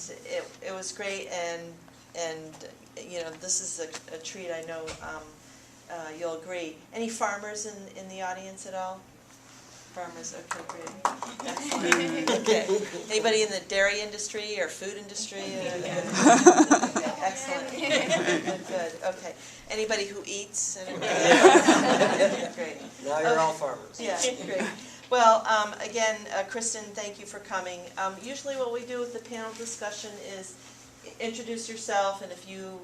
it was great, and you know, this is a treat. I know you'll agree. Any farmers in the audience at all? Farmers, okay, great. Excellent. Okay. Anybody in the dairy industry or food industry? Okay. Excellent. Good. Okay. Anybody who eats? Great. Now you're all farmers. Yeah, great. Well, again, Kristin, thank you for coming. Usually what we do with the panel discussion is introduce yourself, and if you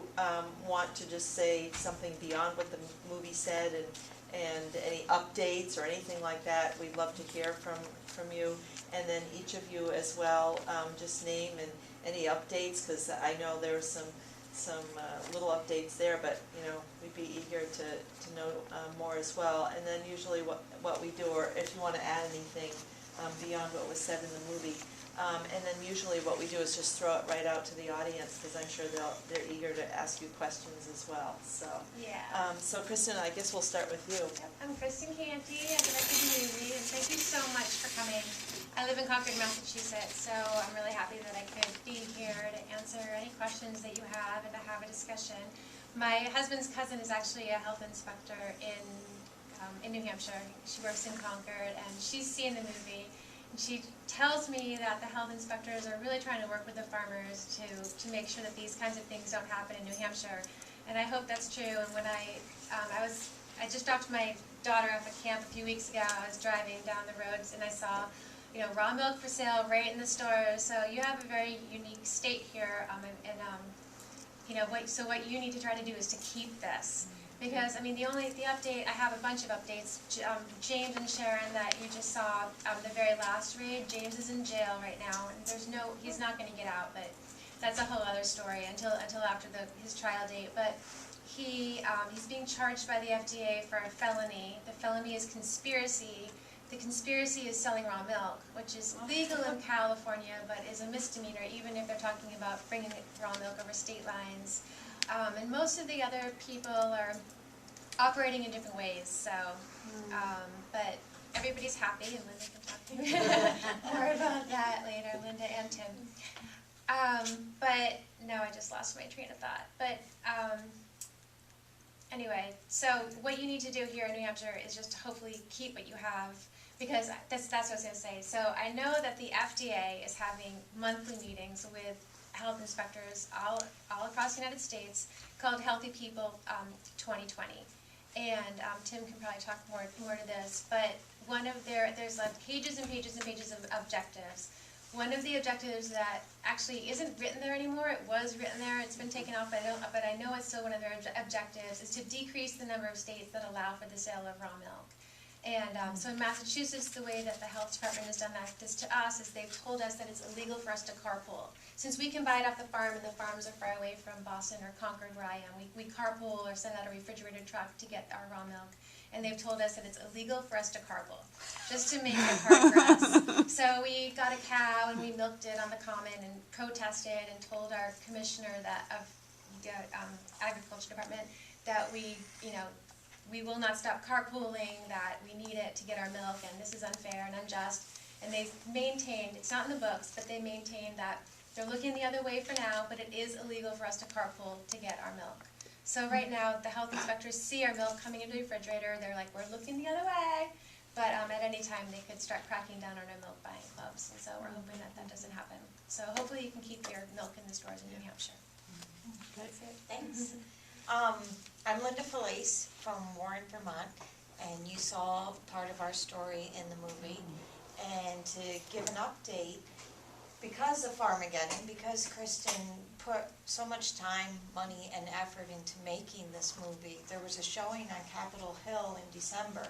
want to just say something beyond what the movie said, and any updates or anything like that, we'd love to hear from you. And then each of you as well, just name and any updates, because I know there were some little updates there, but you know, we'd be eager to know more as well. And then usually what we do, or if you want to add anything beyond what was said in the movie. And then usually what we do is just throw it right out to the audience, because I'm sure they're eager to ask you questions as well. So yeah. So Kristin, I guess we'll start with you. Yep. I'm Kristin McCanty. I directed the movie, and thank you so much for coming. I live in Concord, Massachusetts, so I'm really happy that I could be here to answer any questions that you have and to have a discussion. My husband's cousin is actually a health inspector in New Hampshire. She works in Concord, and she's seen the movie. And she tells me that the health inspectors are really trying to work with the farmers to make sure that these kinds of things don't happen in New Hampshire. And I hope that's true. And when I just dropped my daughter off at camp a few weeks ago, I was driving down the roads and I saw, you know, raw milk for sale right in the stores. So you have a very unique state here, you know, what you need to try to do is to keep this. Because, I mean, the update, I have a bunch of updates. James and Sharon that you just saw, the very last raid, James is in jail right now, and he's not going to get out, but that's a whole other story until after his trial date. But he's being charged by the FDA for a felony. The felony is conspiracy. The conspiracy is selling raw milk, which is legal in California, but is a misdemeanor, even if they're talking about bringing raw milk over state lines. And most of the other people are operating in different ways, so, but everybody's happy, and Linda can talk to you more about that later, Linda and Tim. But, no, I just lost my train of thought. But, anyway, so what you need to do here in New Hampshire is just hopefully keep what you have, because that's what I was going to say. So I know that the FDA is having monthly meetings with health inspectors all across the United States called Healthy People 2020. And Tim can probably talk more to this, but there's like pages and pages and pages of objectives. One of the objectives that actually isn't written there anymore, it was written there, it's been taken off, but I know it's still one of their objectives, is to decrease the number of states that allow for the sale of raw milk. And so in Massachusetts, the way that the health department has done this to us is they've told us that it's illegal for us to carpool. Since we can buy it off the farm and the farms are far away from Boston or Concord where I am, we carpool or send out a refrigerated truck to get our raw milk. And they've told us that it's illegal for us to carpool, just to make it hard for us. So we got a cow and we milked it on the common and protested and told our commissioner of the agriculture department that we will not stop carpooling, that we need it to get our milk, and this is unfair and unjust. And they've maintained, it's not in the books, but they maintain that they're looking the other way for now, but it is illegal for us to carpool to get our milk. So right now, the health inspectors see our milk coming into the refrigerator, they're like, we're looking the other way, but at any time they could start cracking down on our milk buying clubs, and so we're hoping that that doesn't happen. So hopefully you can keep your milk in the stores in New Hampshire. That's it. Thanks. I'm Linda Felice from Warren, Vermont, and you saw part of our story in the movie. And to give an update, because of FARMAGEDDON, because Kristin put so much time, money, and effort into making this movie, there was a showing on Capitol Hill in December,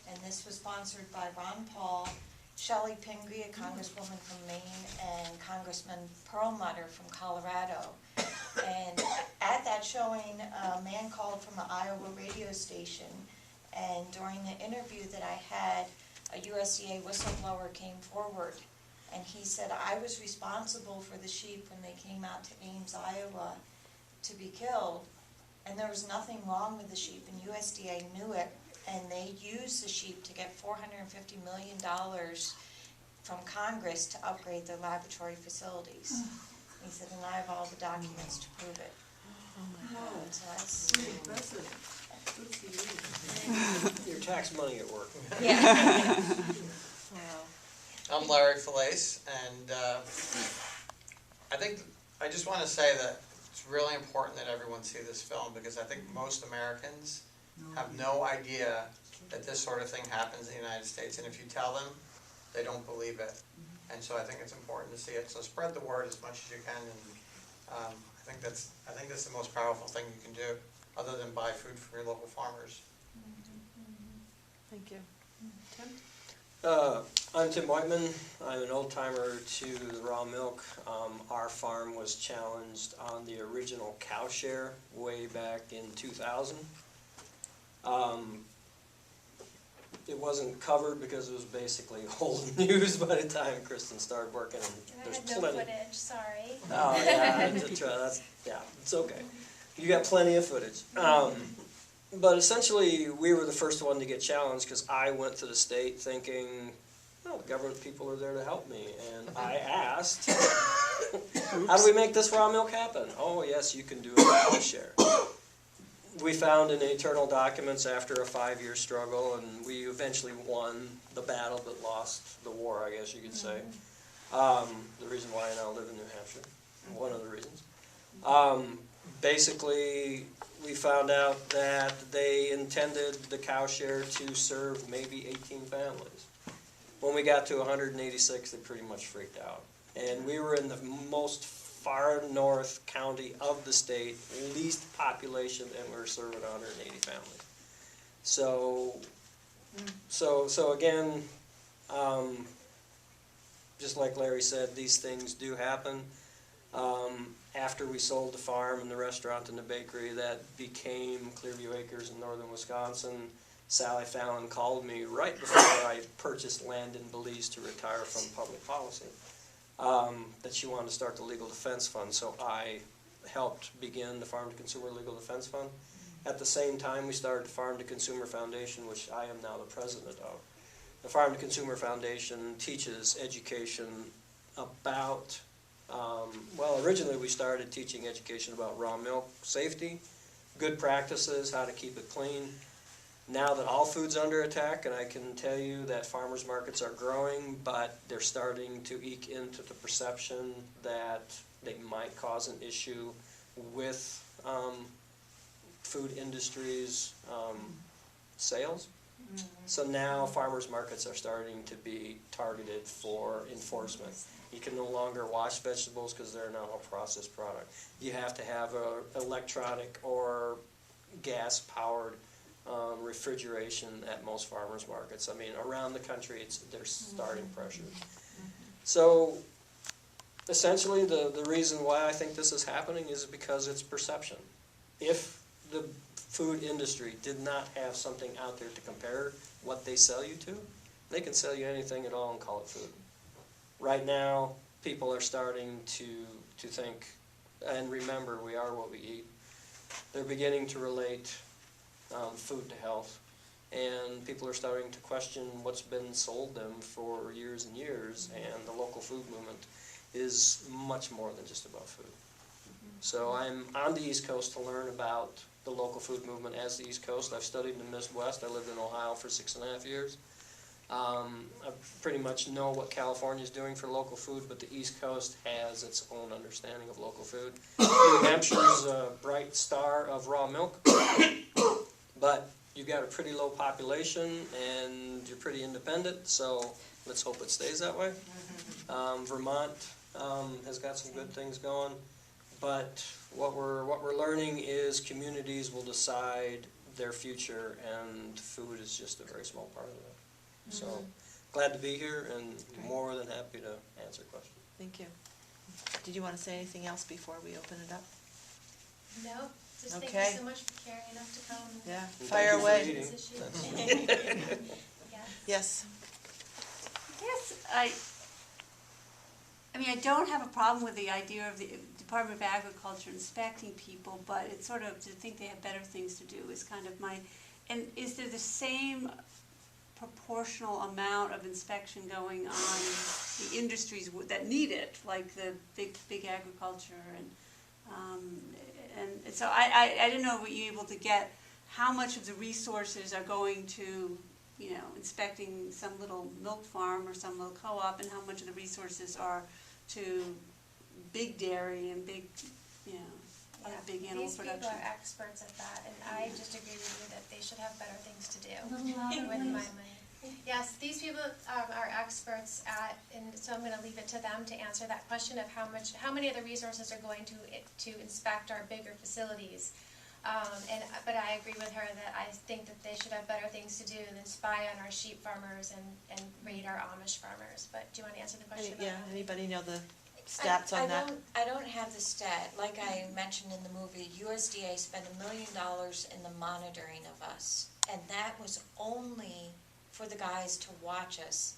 and this was sponsored by Ron Paul, Shelley Pingree, a congresswoman from Maine, and Congressman Perlmutter from Colorado. And at that showing, a man called from the Iowa radio station, and during the interview that I had, a USDA whistleblower came forward, and he said, I was responsible for the sheep when they came out to Ames, Iowa to be killed, and there was nothing wrong with the sheep, and USDA knew it, and they used the sheep to get $450 million from Congress to upgrade their laboratory facilities. He said, and I have all the documents to prove it. So that's, Your tax money at work. yeah. I'm Larry Falaise, and I just want to say that it's really important that everyone see this film, because I think most Americans have no idea that this sort of thing happens in the United States, and if you tell them, they don't believe it. And so I think it's important to see it. So spread the word as much as you can, and I think that's the most powerful thing you can do, other than buy food from your local farmers. Thank you. Tim? I'm Tim Whiteman. I'm an old-timer to the raw milk. Our farm was challenged on the original cow share way back in 2000. It wasn't covered because it was basically old news by the time Kristin started working. I There's had no plenty. footage, sorry. Oh yeah, it's okay. You got plenty of footage. But essentially, we were the first one to get challenged because I went to the state thinking, well, the government people are there to help me. And I asked, how do we make this raw milk happen? Oh, yes, you can do it with share. We found in the internal documents after a 5-year struggle, and we eventually won the battle but lost the war, I guess you could say. The reason why I now live in New Hampshire, one of the reasons. Basically, we found out that they intended the cow share to serve maybe 18 families. When we got to 186, they pretty much freaked out. And we were in the most far north county of the state, least population, and we were serving 180 families. So again, just like Larry said, these things do happen. After we sold the farm and the restaurant and the bakery, that became Clearview Acres in northern Wisconsin. Sally Fallon called me right before I purchased land in Belize to retire from public policy, that she wanted to start the Legal Defense Fund. So I helped begin the Farm to Consumer Legal Defense Fund. At the same time, we started the Farm to Consumer Foundation, which I am now the president of. The Farm to Consumer Foundation teaches education about well, originally we started teaching education about raw milk safety, good practices, how to keep it clean. Now that all food's under attack, and I can tell you that farmers markets are growing, but they're starting to eke into the perception that they might cause an issue with food industry's sales. So now farmers markets are starting to be targeted for enforcement. You can no longer wash vegetables because they're now a processed product. You have to have a electronic or gas-powered refrigeration at most farmers markets. I mean, around the country, there's starting pressure. So essentially, the reason why I think this is happening is because it's perception. If the food industry did not have something out there to compare what they sell you to, they can sell you anything at all and call it food. Right now, people are starting to think, and remember, we are what we eat. They're beginning to relate food to health, and people are starting to question what's been sold them for years and years, and the local food movement is much more than just about food. So I'm on the East Coast to learn about the local food movement as the East Coast. I've studied in the Midwest. I lived in Ohio for 6.5 years. I pretty much know what California is doing for local food, but the East Coast has its own understanding of local food. New Hampshire's a bright star of raw milk, but you've got a pretty low population and you're pretty independent, so let's hope it stays that way. Vermont has got some good things going, but what we're learning is communities will decide their future, and food is just a very small part of that. So, glad to be here and more than happy to answer questions. Thank you. Did you want to say anything else before we open it up? No, just thank Okay. you so much for caring enough to come. Yeah, And fire thank you for away. eating. This issue. Yes. Yes. Yes, I mean, I don't have a problem with the idea of the Department of Agriculture inspecting people, but it's sort of to think they have better things to do is kind of my, and is there the same proportional amount of inspection going on the industries that need it, like the big agriculture and so I didn't know, were you able to get how much of the resources are going to, you know, inspecting some little milk farm or some little co-op, and how much of the resources are to big dairy and big, you know, other big animal These production. people are experts at that, and I just agree with you that they should have better things to do with my money. Yes, these people are experts at, and so I'm going to leave it to them to answer that question of how many of the resources are going to inspect our bigger facilities. But I agree with her that I think that they should have better things to do than spy on our sheep farmers and raid our Amish farmers. But do you want to answer the question? Yeah, anybody know the stats on that? I don't have the stat. Like I mentioned in the movie, USDA spent $1 million in the monitoring of us, and that was only for the guys to watch us.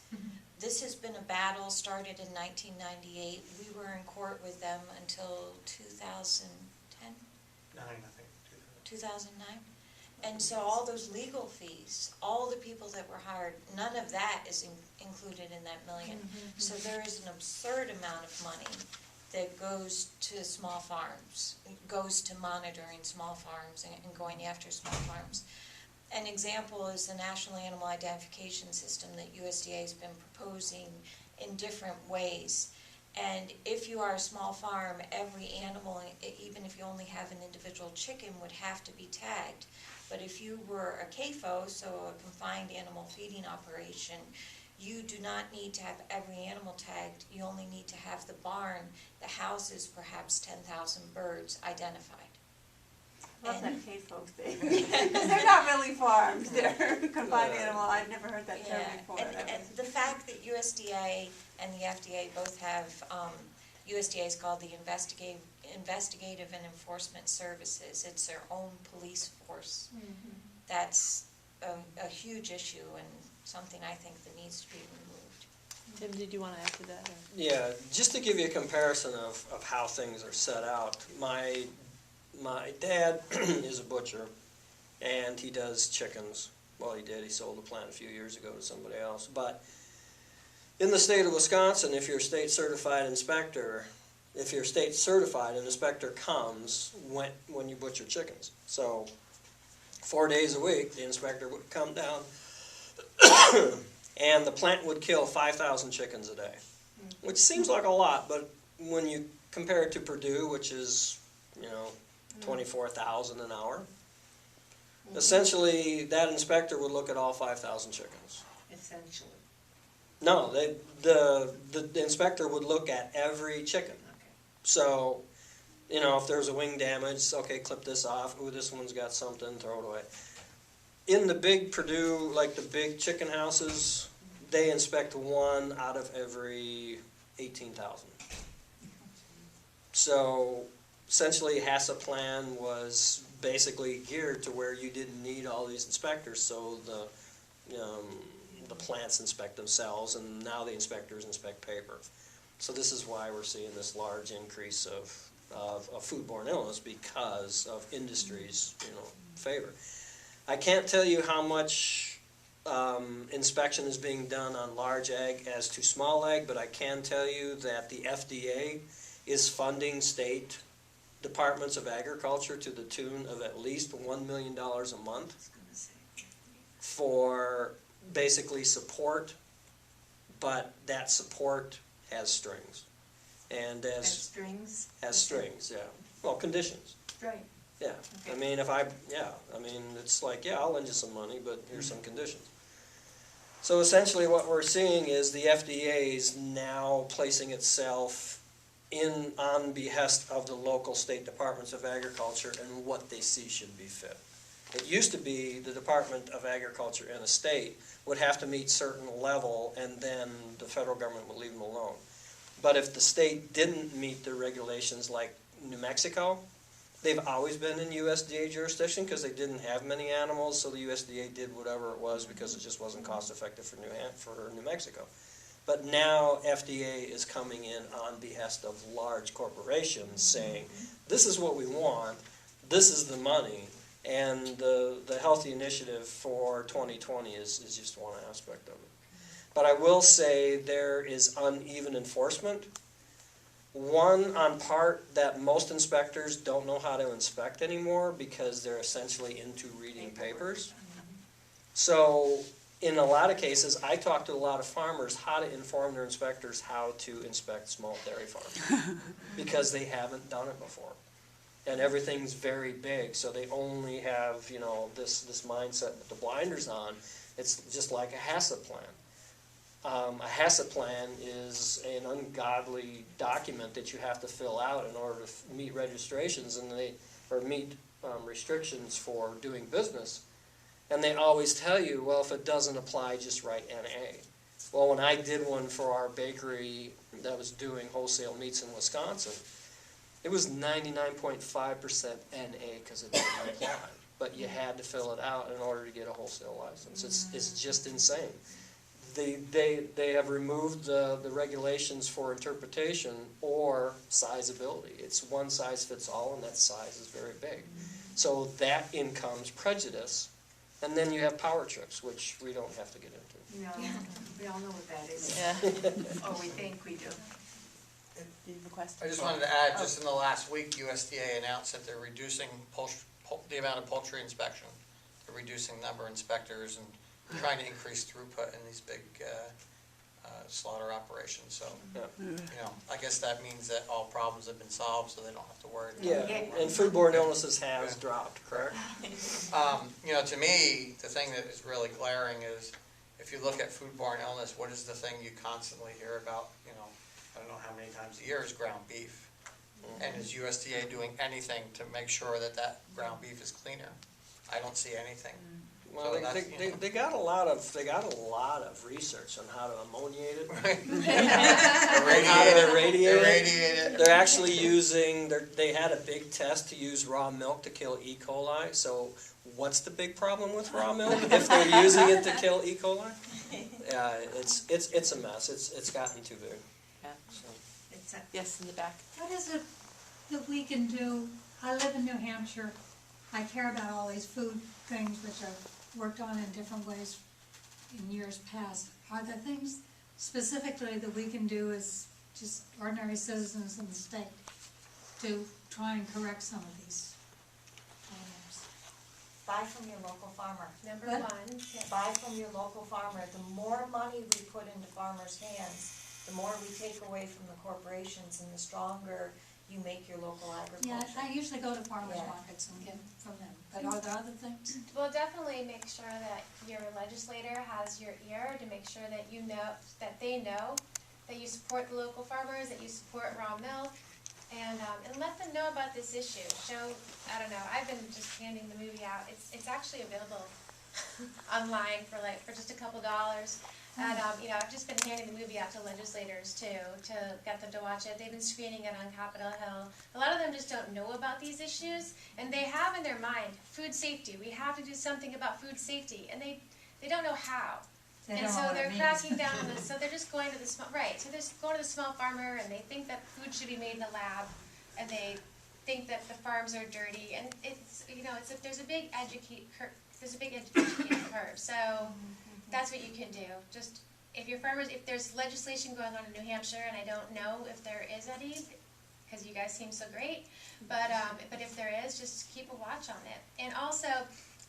This has been a battle, started in 1998. We were in court with them until 2010? 9, I think. 2009? And so all those legal fees, all the people that were hired, none of that is included in that million. So there is an absurd amount of money that goes to small farms, goes to monitoring small farms and going after small farms. An example is the National Animal Identification System that USDA has been proposing in different ways. And if you are a small farm, every animal, even if you only have an individual chicken, would have to be tagged. But if you were a CAFO, so a confined animal feeding operation, you do not need to have every animal tagged. You only need to have the barn, the houses, perhaps 10,000 birds identified. I love that CAFO thing. Because they're not really farms, they're confined animal. I've never heard that term before. And the fact that USDA and the FDA both have, USDA is called the Investigative and Enforcement Services. It's their own police force. That's a huge issue and something I think that needs to be removed. Tim, did you want to add to that? Or? Yeah, just to give you a comparison of how things are set out, my dad is a butcher, and he does chickens. Well, he did. He sold the plant a few years ago to somebody else. But in the state of Wisconsin, if you're a state certified inspector, an inspector comes when you butcher chickens. So 4 days a week, the inspector would come down, and the plant would kill 5,000 chickens a day, which seems like a lot, but when you compare it to Purdue, which is, 24,000 an hour. Essentially, that inspector would look at all 5,000 chickens. Essentially. No, the inspector would look at every chicken. Okay. So, if there's a wing damage, okay, clip this off. Ooh, this one's got something, throw it away. In the big Purdue, like the big chicken houses, they inspect one out of every 18,000. So, essentially, HACCP plan was basically geared to where you didn't need all these inspectors, so the plants inspect themselves, and now the inspectors inspect paper. So this is why we're seeing this large increase of foodborne illness because of industry's favor. I can't tell you how much inspection is being done on large ag as to small ag, but I can tell you that the FDA is funding state departments of agriculture to the tune of at least $1 million a month for basically support, but that support has strings. And Has strings? has strings, yeah. Well, conditions. Right. Yeah. Okay. I mean, it's like, I'll lend you some money, but here's some conditions. So essentially what we're seeing is the FDA is now placing itself on behest of the local state departments of agriculture and what they see should be fit. It used to be the Department of Agriculture in a state would have to meet certain level and then the federal government would leave them alone. But if the state didn't meet the regulations like New Mexico, they've always been in USDA jurisdiction because they didn't have many animals, so the USDA did whatever it was because it just wasn't cost effective for New Mexico. But now FDA is coming in on behest of large corporations saying, this is what we want, this is the money, And the healthy initiative for 2020 is just one aspect of it. But I will say there is uneven enforcement. One, on part that most inspectors don't know how to inspect anymore because they're essentially into reading papers. So in a lot of cases, I talk to a lot of farmers how to inform their inspectors how to inspect small dairy farms because they haven't done it before. And everything's very big, so they only have, you know, this mindset with the blinders on. It's just like a HACCP plan. A HACCP plan is an ungodly document that you have to fill out in order to meet registrations or meet restrictions for doing business. And they always tell you, well, if it doesn't apply, just write NA. Well, when I did one for our bakery that was doing wholesale meats in Wisconsin, it was 99.5% NA because it didn't apply. But you had to fill it out in order to get a wholesale license. It's just insane. They have removed the regulations for interpretation or sizeability. It's one size fits all, and that size is very big. So that incomes prejudice. And then you have power trips, which we don't have to get into. No, we all know what that is. Yeah. Or we think we do. I just wanted to add, just in the last week, USDA announced that they're reducing the amount of poultry inspection. They're reducing the number of inspectors and trying to increase throughput in these big slaughter operations. So, you know, I guess that means that all problems have been solved, so they don't have to worry about it Yeah, anymore. and foodborne illnesses has dropped, correct? You know, to me, the thing that is really glaring is, if you look at foodborne illness, what is the thing you constantly hear about, you know, I don't know how many times a year, is ground beef. And is USDA doing anything to make sure that that ground beef is cleaner? I don't see anything. Well, So they got a lot of research on how to ammoniate it. Irradiate it. They're actually using, they had a big test to use raw milk to kill E. coli. So what's the big problem with raw milk if they're using it to kill E. coli? Yeah, it's a mess. It's gotten too big. Yeah. So. Yes, in the back. What is it that we can do? I live in New Hampshire. I care about all these food things which I've worked on in different ways in years past. Are there things specifically that we can do as just ordinary citizens in the state to try and correct some of these problems? Buy from your local farmer. Number What? one, yeah. Buy from your local farmer. The more money we put into farmers' hands, the more we take away from the corporations and the stronger you make your local Yeah, agriculture. I usually go to farmers Yeah. markets and get from them. But are there other things? Well, definitely make sure that your legislator has your ear to make sure that you know, that they know that you support the local farmers, that you support raw milk, and let them know about this issue. Show, I don't know, I've been just handing the movie out. It's actually available online for just a couple dollars. And, you know, I've just been handing the movie out to legislators too, to get them to watch it. They've been screening it on Capitol Hill. A lot of them just don't know about these issues, and they have in their mind food safety. We have to do something about food safety, and they don't know how. They And don't so know what they're it means. cracking down on this. So they're just going to the small, right? So they're just going to the small farmer, and they think that food should be made in a lab, and they think that the farms are dirty, and it's, you know, there's a big education curve. So that's what you can do. Just if your farmers, if there's legislation going on in New Hampshire, and I don't know if there is any, because you guys seem so great, but if there is, just keep a watch on it. And also,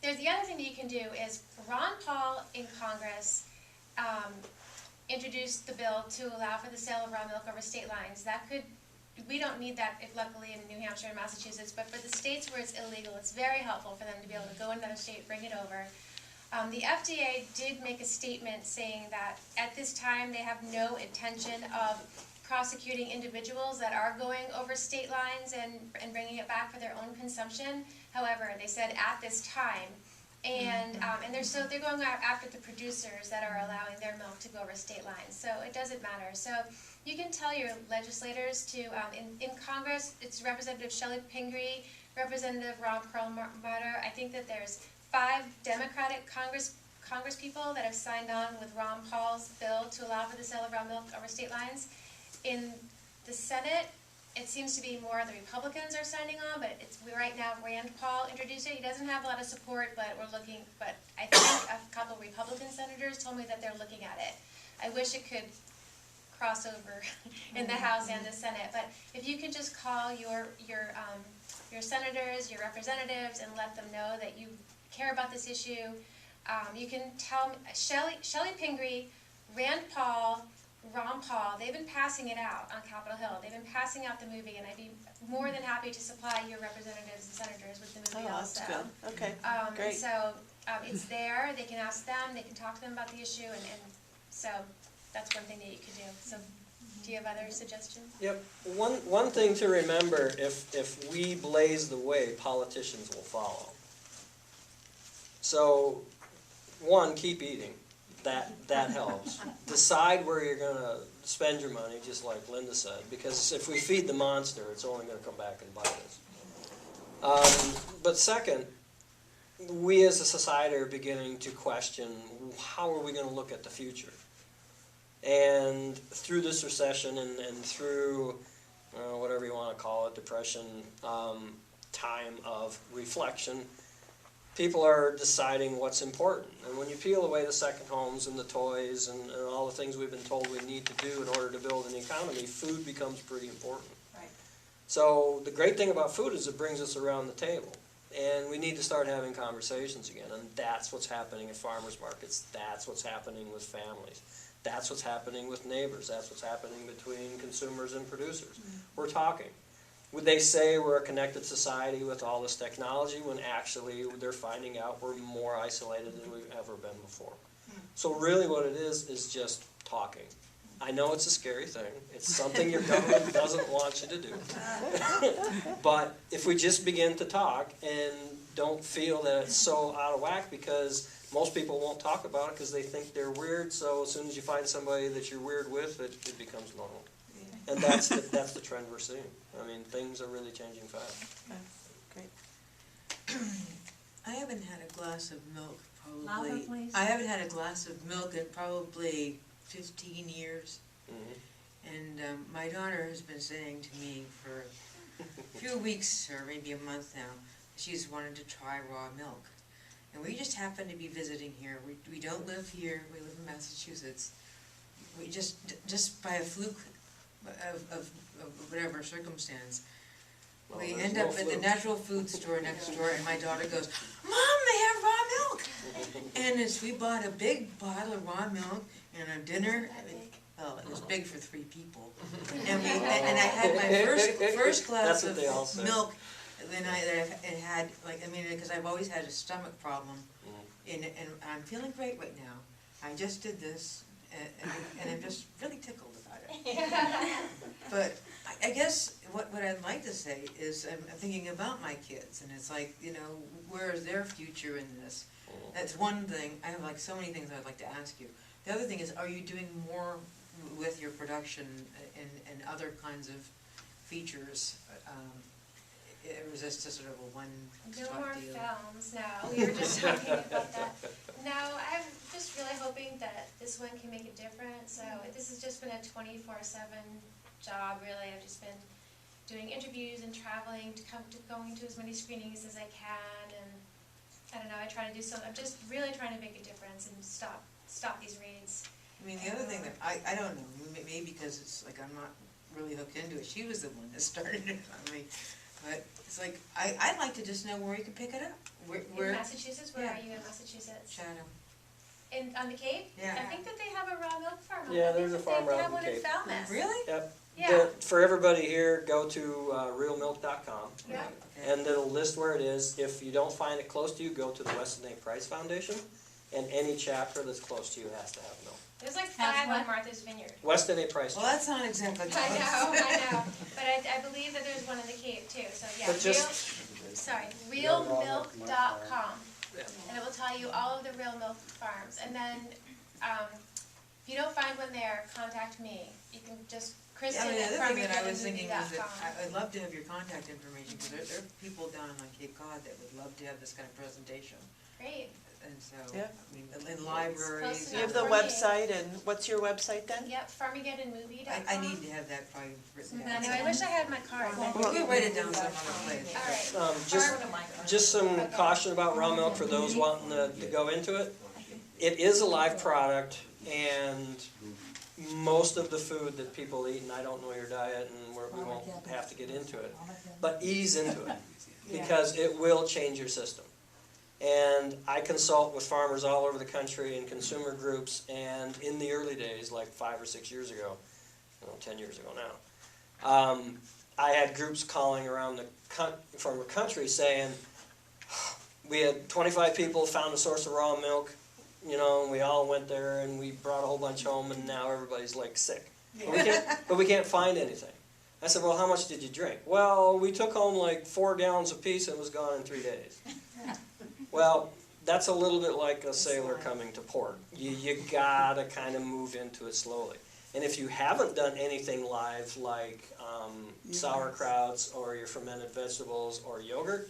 there's the other thing that you can do is Ron Paul in Congress introduced the bill to allow for the sale of raw milk over state lines. That could, we don't need that, if luckily in New Hampshire and Massachusetts, but for the states where it's illegal, it's very helpful for them to be able to go in another state, bring it over. The FDA did make a statement saying that at this time they have no intention of prosecuting individuals that are going over state lines and bringing it back for their own consumption. However, they said at this time, and they're going after the producers that are allowing their milk to go over state lines. So it doesn't matter. So you can tell your legislators to in Congress, it's Representative Shelley Pingree, Representative Ron Perlmutter. I think that there's 5 Democratic Congress people that have signed on with Ron Paul's bill to allow for the sale of raw milk over state lines. In the Senate, it seems to be more the Republicans are signing on, but right now Rand Paul introduced it. He doesn't have a lot of support, but I think a couple Republican senators told me that they're looking at it. I wish it could cross over in the House and the Senate, but if you can just call your senators, your representatives, and let them know that you care about this issue. You can tell Shelley Pingree, Rand Paul, Ron Paul, they've been passing it out on Capitol Hill. They've been passing out the movie, and I'd be more than happy to supply your representatives and senators with the movie that's also. good. Okay, And great. so it's there, they can ask them, they can talk to them about the issue, and so that's one thing that you could do. So do you have other suggestions? Yep. One thing to remember, if we blaze the way, politicians will follow. So, one, keep eating. That helps. Decide where you're going to spend your money, just like Linda said, because if we feed the monster, it's only going to come back and bite us. But second, we as a society are beginning to question, how are we going to look at the future? And through this recession and through whatever you want to call it, depression, time of reflection, people are deciding what's important. And when you peel away the second homes and the toys and all the things we've been told we need to do in order to build an economy, food becomes pretty important. Right. So the great thing about food is it brings us around the table. And we need to start having conversations again. And that's what's happening at farmers markets. That's what's happening with families. That's what's happening with neighbors. That's what's happening between consumers and producers. We're talking. Would they say we're a connected society with all this technology when actually they're finding out we're more isolated than we've ever been before? So really what it is just talking. I know it's a scary thing. It's something your government doesn't want you to do. But if we just begin to talk and don't feel that it's so out of whack, because most people won't talk about it because they think they're weird, so as soon as you find somebody that you're weird with, it becomes normal. And that's the trend we're seeing. I mean, things are really changing fast. Great. I haven't had a glass of milk Louder, please. I haven't had a glass of milk in probably 15 years. Mm-hmm. And my daughter has been saying to me for a few weeks or maybe a month now, she's wanted to try raw milk. And we just happen to be visiting here. We don't live here. We live in Massachusetts. We just by a fluke of whatever circumstance, Well, we there's end no up at the fluke. natural food store next door, and my daughter goes, "Mom, they have raw milk!" And we bought a big bottle of raw milk and a dinner. Well, it was big for 3 people. And I had my first glass That's what they all say. of milk. Then I had, because I've always had a stomach problem, and I'm feeling great right now. I just did this, and I'm just really tickled about it. But I guess what I'd like to say is I'm thinking about my kids, and it's like, where is their future in this? That's one thing. I have so many things I'd like to ask you. The other thing is, are you doing more with your production and other kinds of features? Or is this just sort of a No one-shot more deal? films, no. We were just talking about that. No, I'm just really hoping that this one can make a difference. So this has just been a 24/7 job, really. I've just been doing interviews and traveling going to as many screenings as I can, and I don't know, I try to do so. I'm just really trying to make a difference and stop these raids. I mean, the other thing that, I don't know, maybe because it's like I'm not really hooked into it. She was the one that started it on me. But it's like, I'd like to just know where you can pick it up. In Massachusetts? Where Yeah. are you in Massachusetts? Chatham. On the Cape? Yeah. I think that they have a raw milk farm. Yeah, I think there's a that farm they out have in one in Cape. Falmouth. Really? Yep. Yeah. For everybody here, go to realmilk.com. Yeah. Okay. And it'll list where it is. If you don't find it close to you, go to the Weston A. Price Foundation, and any chapter that's close to you has to have milk. There's like Has 5 what? on Martha's Vineyard. Weston A. Price. Well, that's not exactly close. I know. But I believe that there's one in the Cape too, so yeah. But just- realmilk.com. Yeah. And it will tell you all of the real milk farms. And then, if you don't find one there, contact me. You can just, Kristin Yeah, the at other thing that I was thinking was that FARMAGEDDON.com. I'd love to have your contact information, because there are people down on Cape Cod that would love to have this kind of presentation. Great. and so, Yeah. I mean, in libraries. close You have the enough for me. website, and what's your website then? Yep, FARMAGEDDONMovie.com. I need to have that probably written So down. I know, I wish I had my card. We could write it down some other place. All right. Just some caution about raw milk for those wanting to go into it. It is a live product, and most of the food that people eat, and I don't know your diet, and we won't have to get into it, but ease into it, because it will change your system. And I consult with farmers all over the country and consumer groups, and in the early days, like 5 or 6 years ago, 10 years ago now, I had groups calling around from the country saying, we had 25 people found a source of raw milk, and we all went there and we brought a whole bunch home, and now everybody's like sick. But we can't find anything. I said, well, how much did you drink? Well, we took home like 4 gallons apiece and it was gone in 3 days. Well, that's a little bit like a sailor coming to port. You gotta kind of move into it slowly. And if you haven't done anything live like sauerkrauts or your fermented vegetables or yogurt,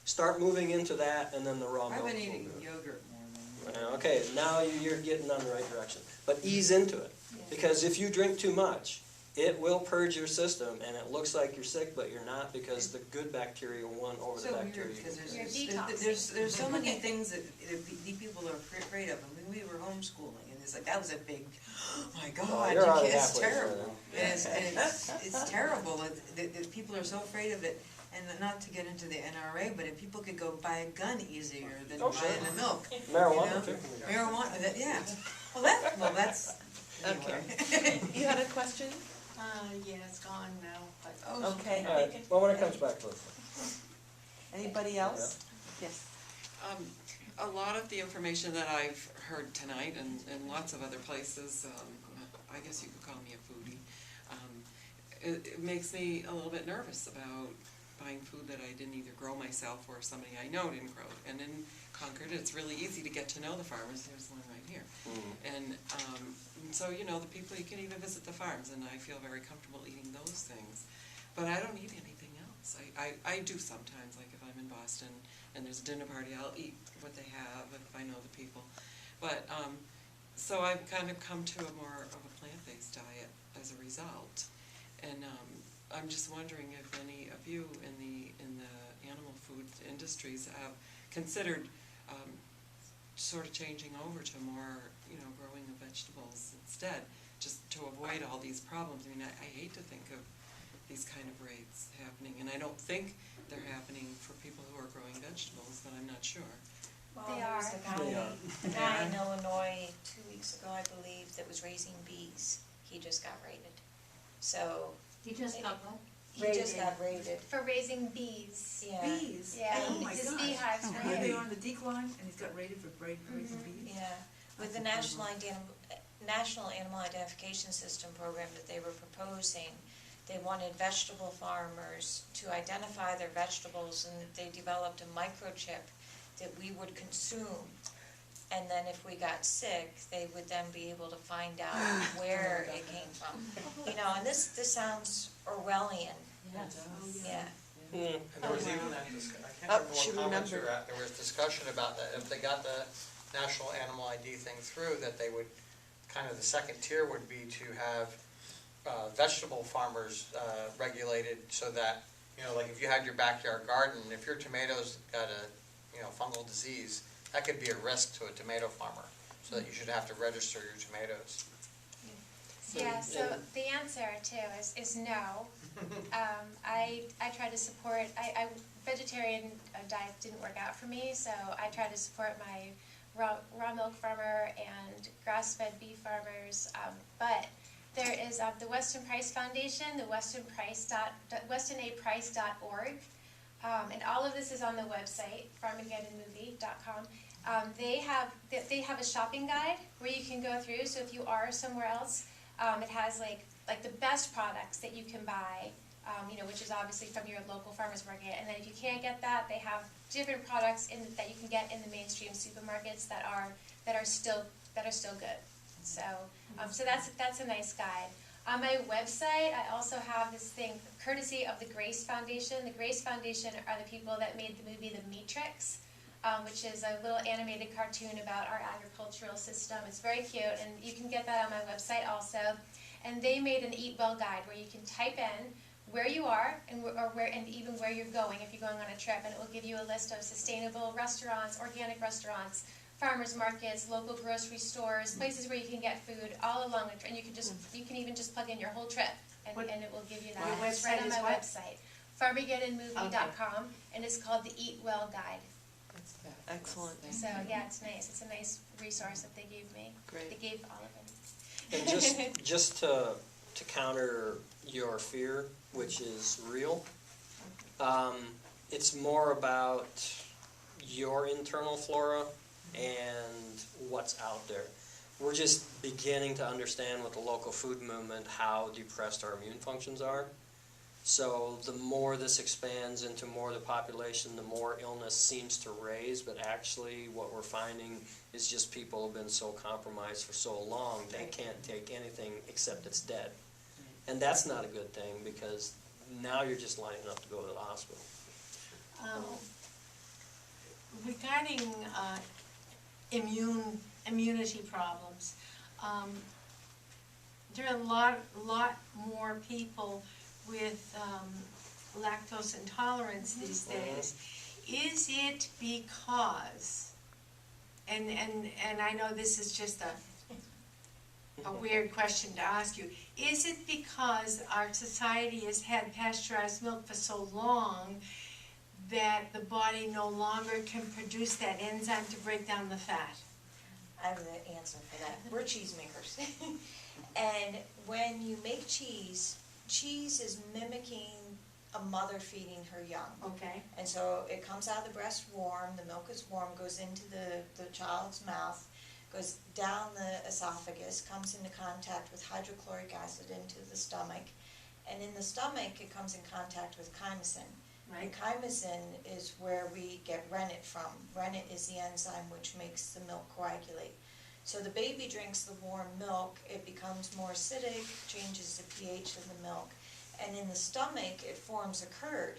start moving into that, and then the raw milk. I've been eating yogurt more than. Okay, now you're getting on the right direction. But ease into it. Because if you drink too much, it will purge your system, and it looks like you're sick, but you're not, because the good bacteria won over the bacteria. Because You're detoxing. there's so many things that people are afraid of. I mean, we were homeschooling, and it's like, that was a big, oh my God, you're already it's halfway terrible. through And it's terrible that people are so afraid of it. And not to get into the NRA, but if people could go buy a gun easier than Oh, sure. buying the milk. Marijuana, too. Marijuana, yeah. Well, that's, anyway. You had a question? Yeah, it's gone now, but. Okay. All right, well, when it comes back to it. Anybody else? Yes. A lot of the information that I've heard tonight and lots of other places, I guess you could call me a foodie, it makes me a little bit nervous about buying food that I didn't either grow myself or somebody I know didn't grow. And in Concord, it's really easy to get to know the farmers. There's one right here. And so, the people, you can even visit the farms, and I feel very comfortable eating those things. But I don't eat anything else. I do sometimes, like if I'm in Boston and there's a dinner party, I'll eat what they have if I know the people. But, so I've kind of come to a more of a plant-based diet as a result. And I'm just wondering if any of you in the animal food industries have considered sort of changing over to more, growing of vegetables instead, just to avoid all these problems. I mean, I hate to think of these kind of rates happening, and I don't think they're happening for people who are growing vegetables, but I'm not sure. Well, They there was are. a guy in Illinois 2 weeks ago, I believe, that was raising bees. He just got raided. So, You just got what? he just got raided. For raising bees. Yeah. Bees? Yeah, Oh my his gosh. beehives And were here they raided. are on the decline, and he's got raided for raising bees? Yeah, with the National Animal Identification System program that they were proposing, they wanted vegetable farmers to identify their vegetables, and that they developed a microchip that we would consume. And then if we got sick, they would then be able to find out where it came from. And this sounds Orwellian. Yeah. And there was even that, I Oh, can't she remember what comments you remembered. were at, there was discussion about that, if they got the national animal ID thing through, that they would, kind of the second tier would be to have vegetable farmers regulated, so that, like if you had your backyard garden, if your tomatoes got a, fungal disease, that could be a risk to a tomato farmer, so that you should have to register your tomatoes. Yeah, so the answer too is no. I try to support, vegetarian diet didn't work out for me, so I try to support my raw milk farmer and grass-fed beef farmers, but there is the Weston Price Foundation, the westonaprice.org, and all of this is on the website, FARMAGEDDONMovie.com. They have a shopping guide where you can go through, so if you are somewhere else, it has like the best products that you can buy, which is obviously from your local farmers market. And then if you can't get that, they have different products that you can get in the mainstream supermarkets that are still good. So that's a nice guide. On my website, I also have this thing courtesy of the Grace Foundation. The Grace Foundation are the people that made the movie The Matrix. which is a little animated cartoon about our agricultural system. It's very cute, and you can get that on my website also. And they made an Eat Well guide where you can type in where you are and even where you're going if you're going on a trip, and it will give you a list of sustainable restaurants, organic restaurants, farmers markets, local grocery stores, places where you can get food all along the trip. And you can even just plug in your whole trip, and it will give you that. Your It's right website on is my what? website, FARMAGEDDONMovie.com, and it's called the Eat Well Guide. Excellent. So yeah, it's nice. It's a nice resource that they gave me. Great. They gave all of them. And just to counter your fear, which is real, it's more about your internal flora and what's out there. We're just beginning to understand with the local food movement how depressed our immune functions are. So the more this expands into more of the population, the more illness seems to raise, but actually what we're finding is just people have been so compromised for so long, they can't take anything except it's dead. And that's not a good thing, because now you're just lining up to go to the hospital. Regarding immunity problems, there are a lot more people with lactose intolerance these days. Is it because, and I know this is just a weird question to ask you, is it because our society has had pasteurized milk for so long that the body no longer can produce that enzyme to break down the fat? I have the answer for that. We're cheesemakers. And when you make cheese, cheese is mimicking a mother feeding her young. Okay. And so it comes out of the breast warm, the milk is warm, goes into the child's mouth, goes down the esophagus, comes into contact with hydrochloric acid into the stomach, and in the stomach it comes in contact with chymosin. Right. And chymosin is where we get rennet from. Rennet is the enzyme which makes the milk coagulate. So the baby drinks the warm milk, it becomes more acidic, changes the pH of the milk, and in the stomach it forms a curd.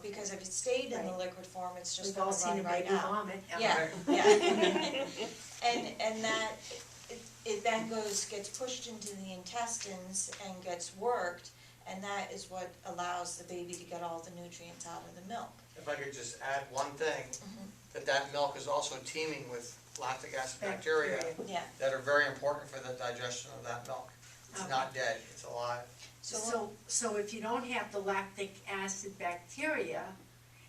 Because if it stayed in the liquid form, it's just We've all going to seen run a right baby out. vomit. Yeah, yeah. And that, it then gets pushed into the intestines and gets worked, and that is what allows the baby to get all the nutrients out of the milk. If I could just add one thing, that milk is also teeming with lactic acid bacteria Yeah. that are very important for the digestion of that milk. It's not dead, it's alive. So if you don't have the lactic acid bacteria,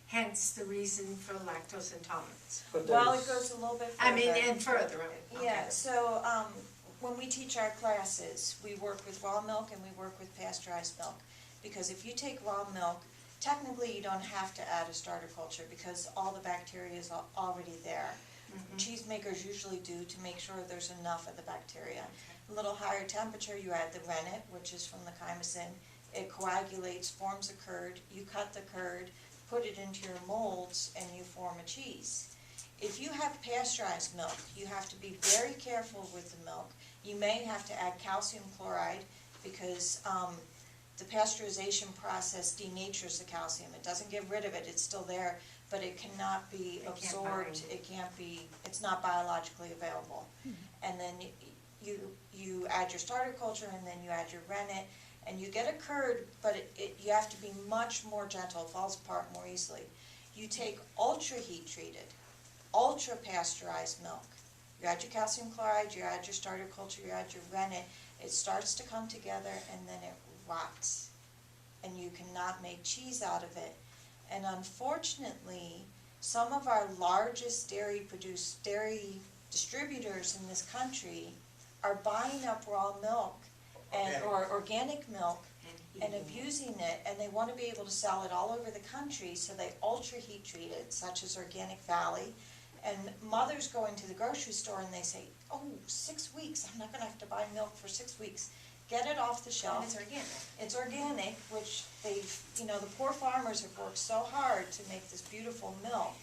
hence the reason for lactose intolerance. But Well, there's- it goes a little bit further. I mean, and further. Yeah, so when we teach our classes, we work with raw milk and we work with pasteurized milk. Because if you take raw milk, technically you don't have to add a starter culture because all the bacteria is already there. Cheesemakers usually do to make sure there's enough of the bacteria. A little higher temperature, you add the rennet, which is from the chymosin. It coagulates, forms a curd. You cut the curd, put it into your molds, and you form a cheese. If you have pasteurized milk, you have to be very careful with the milk. You may have to add calcium chloride because the pasteurization process denatures the calcium. It doesn't get rid of it, it's still there, but it cannot be absorbed, it's not biologically available. And then you add your starter culture and then you add your rennet, and you get a curd, but you have to be much more gentle, it falls apart more easily. You take ultra heat treated, ultra pasteurized milk. You add your calcium chloride, you add your starter culture, you add your rennet, it starts to come together and then it rots. And you cannot make cheese out of it. And unfortunately, some of our largest dairy distributors in this country are buying up raw milk or organic milk and abusing it, and they want to be able to sell it all over the country, so they ultra heat treat it, such as Organic Valley. And mothers go into the grocery store and they say, oh, 6 weeks, I'm not going to have to buy milk for 6 weeks. Get it off the shelf. And it's organic. It's organic, which the poor farmers have worked so hard to make this beautiful milk.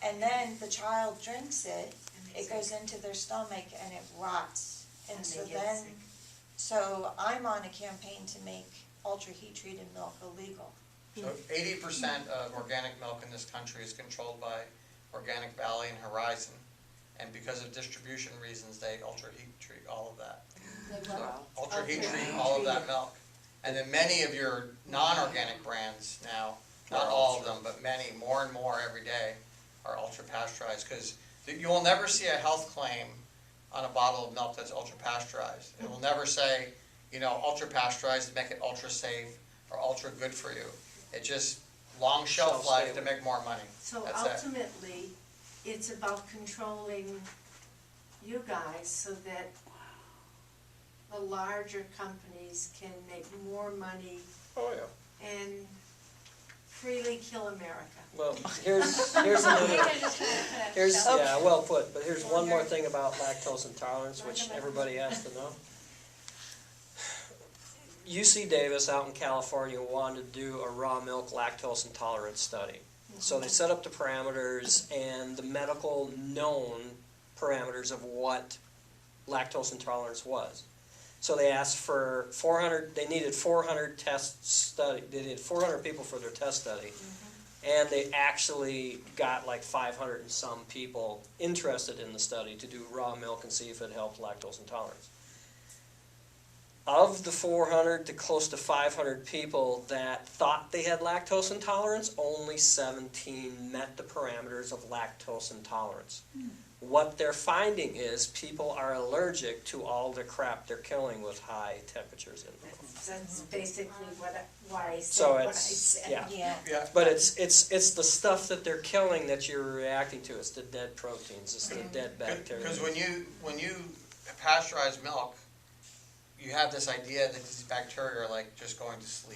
And then the child drinks it, it goes into their stomach and it rots. And so then, so I'm on a campaign to make ultra heat treated milk illegal. So 80% of organic milk in this country is controlled by Organic Valley and Horizon. And because of distribution reasons, they ultra heat treat all of that. Ultra heat treat all of that milk. And then many of your non-organic brands now, not all of them, but many, more and more every day, are ultra pasteurized. Because you will never see a health claim on a bottle of milk that's ultra pasteurized. It will never say, you know, ultra pasteurized to make it ultra safe or ultra good for you. It just long shelf life to make more money. So That's it. ultimately, it's about controlling you guys so that the larger companies can make more money Oh, yeah. and freely kill America. Well, here's another, Maybe I'm just gonna put a here's, shelf. yeah, well put, but here's one more thing about lactose intolerance, which everybody has to know. UC Davis out in California wanted to do a raw milk lactose intolerance study. So they set up the parameters and the medical known parameters of what lactose intolerance was. So they asked for 400, they needed 400 test study, they needed 400 people for their test study. And they actually got like 500 and some people interested in the study to do raw milk and see if it helped lactose intolerance. Of the 400 to close to 500 people that thought they had lactose intolerance, only 17 met the parameters of lactose intolerance. What they're finding is people are allergic to all the crap they're killing with high temperatures in milk. That's basically why I said So what I it's, said. yeah. Yeah. But it's the stuff that they're killing that you're reacting to. It's the dead proteins, it's the dead bacteria. Because when you pasteurize milk, you have this idea that these bacteria are like just going to sleep.